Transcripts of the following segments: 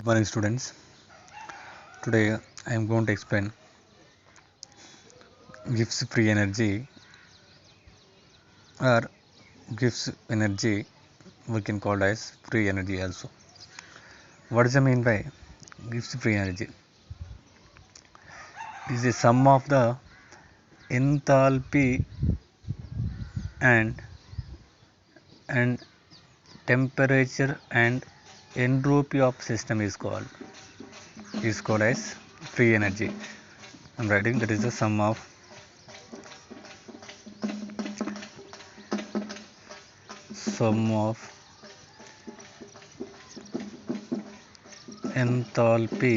Good morning, students. Today I am going to explain gives free energy or gives energy. We can call as free energy also. What does it mean by gives free energy? It is the sum of the enthalpy and and temperature and entropy of system is called as free energy. I'm writing that is the sum of enthalpy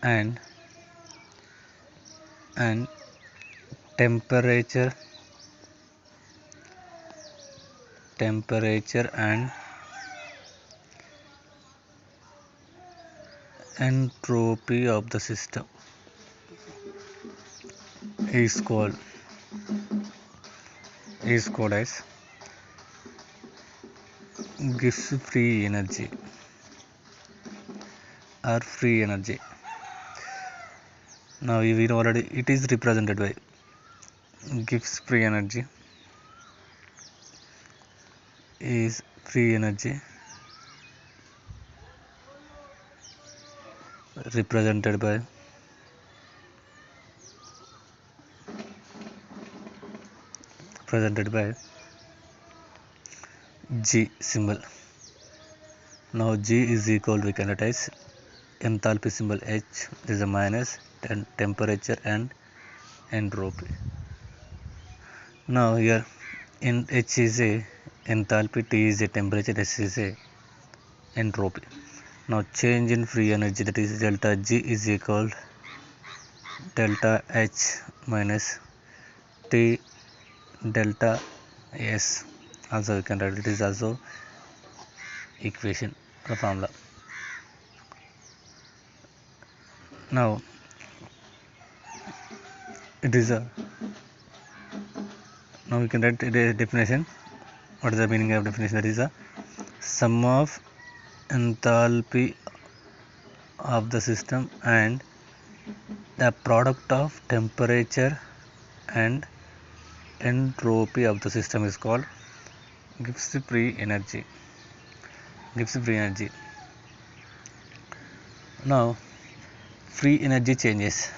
and and temperature and entropy of the system is called as gives free energy or free energy. Now we know already it is represented by gives free energy is free energy represented by G symbol. Now G is equal, we can write as enthalpy symbol H, this is a minus, then temperature and entropy. Now here in H is a enthalpy, T is a temperature, S is a entropy. Now change in free energy, that is delta G is equal delta H minus T delta S. Also we can write it is also equation or formula. Now it is a now we can write a definition. What is the meaning of definition? That is a sum of enthalpy of the system and the product of temperature and entropy of the system is called gives free energy. Now free energy changes.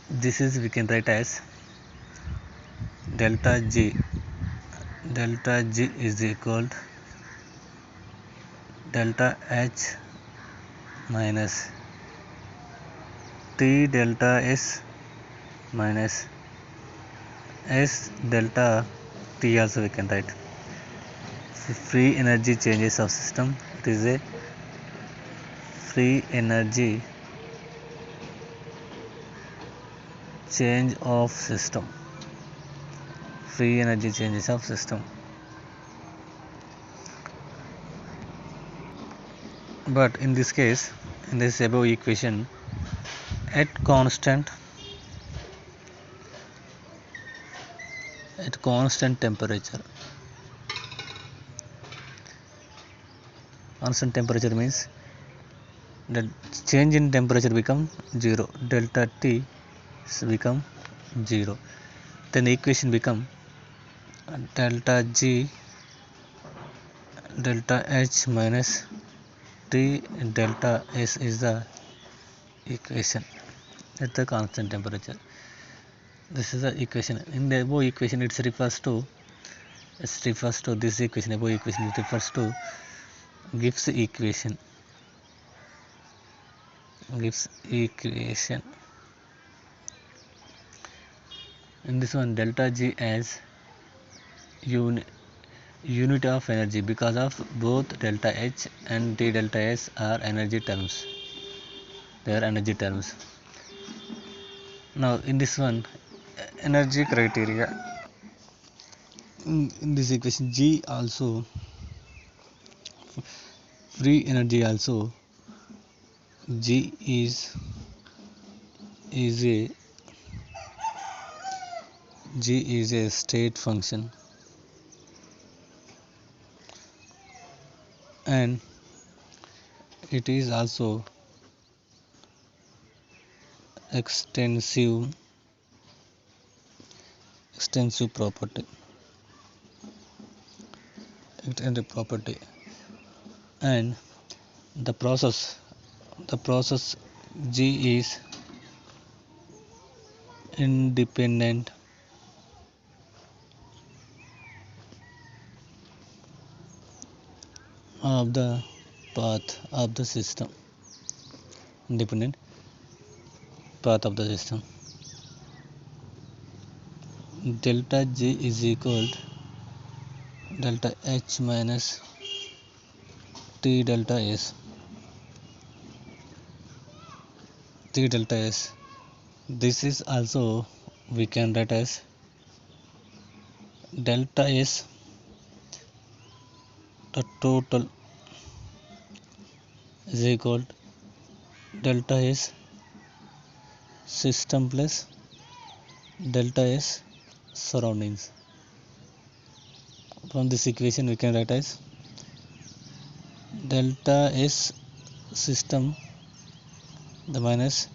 This is we can write as delta G is equal to delta H minus T delta S minus S delta T, also we can write. Free energy changes of system. It is a free energy change of system. Free energy changes of system. But in this case, in this above equation, at constant temperature. Constant temperature means the change in temperature become 0. Delta T become 0. Then the equation become delta G delta H minus T delta S is the equation at the constant temperature. This is the equation. In the above equation, it refers to this equation. Above equation it refers to gives equation. In this one, delta G as unit of energy, because of both delta H and T delta S are energy terms. They are energy terms. Now in this one, energy criteria. In this equation, G also free energy also G is a G is a state function and it is also extensive property, and the process G is independent of the path of the system. Independent path of the system. Delta G is equal to delta H minus T delta S. T delta S. This is also we can write as delta S, the total is equal to delta S system plus delta S surroundings. From this equation we can write as delta S system the minus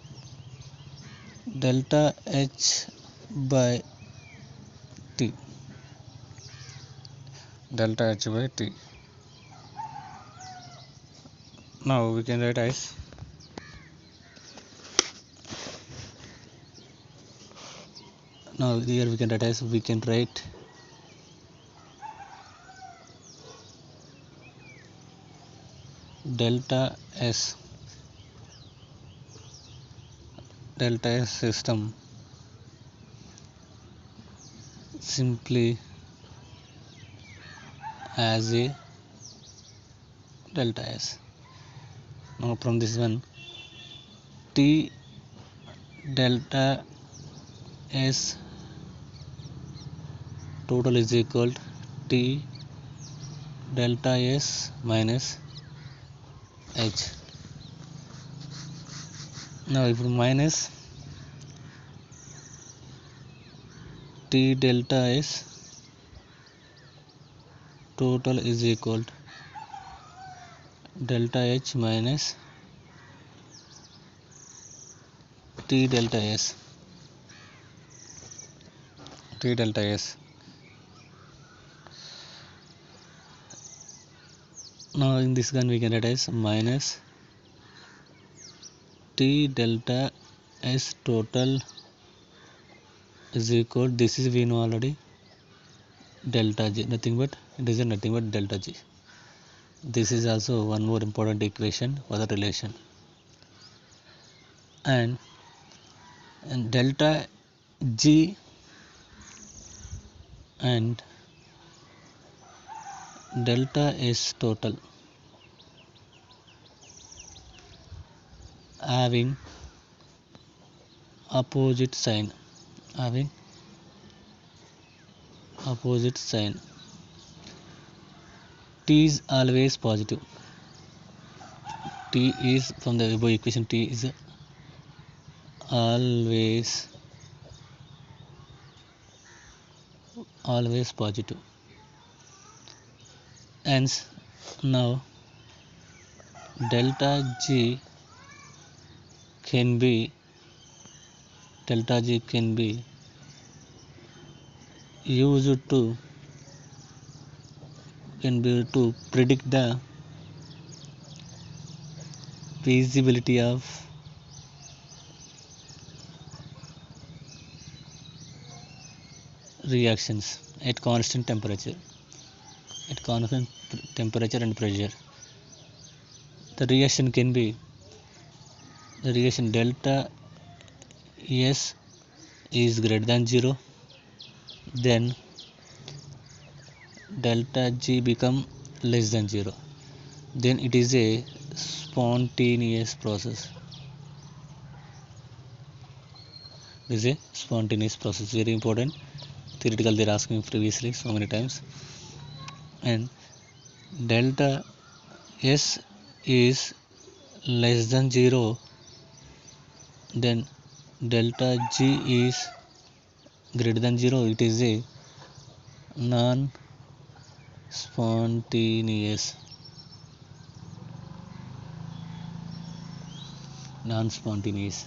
delta H by T. Delta H by T. Now we can write as delta S system simply as a delta S. Now from this one, T delta S total is equal to T delta S minus H. Now if minus T delta S total is equal to delta H minus T delta S. Now in this gun we can write as minus T delta S total is equal, this is we know already, delta G, nothing but delta G. This is also one more important equation for the relation. And delta G and delta S total having opposite sign. T is always positive. T is from the above equation, T is always positive. Hence now delta G can be used to predict the feasibility of reactions at constant temperature and pressure. The reaction delta S is greater than 0, then delta G become less than 0, then it is a spontaneous process. Very important. Theoretical they are asking previously so many times. And delta S is less than 0, then delta G is greater than 0, it is a non-spontaneous. Non-spontaneous.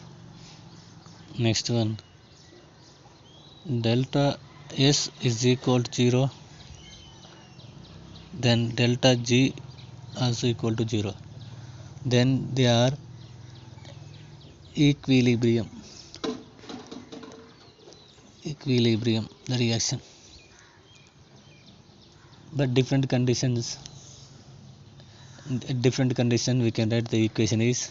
Next one, delta S is equal to 0, then delta G also equal to 0. Then they are equilibrium. Equilibrium, the reaction. But different conditions, different condition we can write the equation is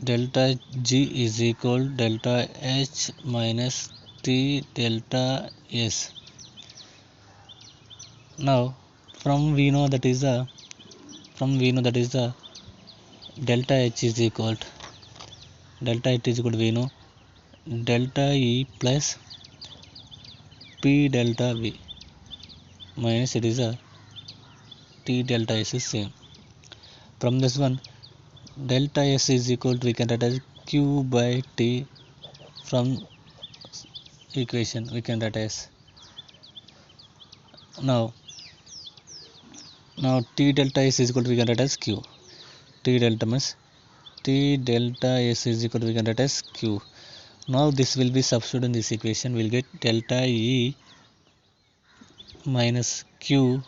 delta G is equal delta H minus T delta S. Now from we know that is the delta H is equal to we know delta E plus P delta V minus it is a T delta S is same. From this one, delta S is equal to we can write as Q by T. From equation we can write as now T delta S is equal to we can write as Q. T delta means T delta S is equal to we can write as Q. Now this will be substituted in this equation. We'll get delta E minus Q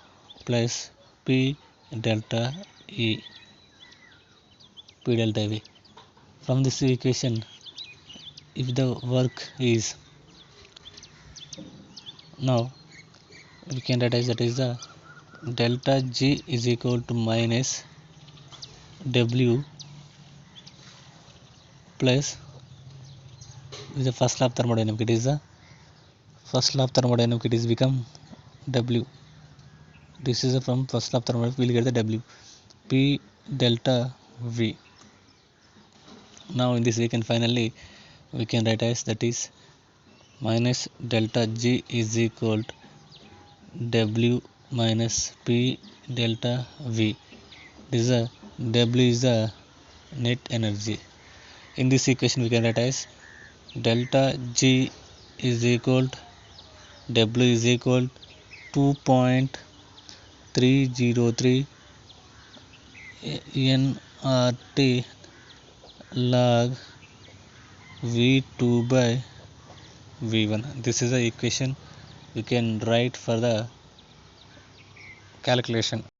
plus P delta E, P delta V. From this equation, if the work is now we can write as that is the delta G is equal to minus W plus the first law of thermodynamics. It is the first law of thermodynamics. It is become W. This is from first law of thermodynamics. We'll get the W P delta V. Now in this we can finally we can write as that is minus delta G is equal to W minus P delta V. This is a W is the net energy. In this equation we can write as delta G is equal to W is equal to 2.303 nRT log V2 by V1. This is the equation you can write for the calculation.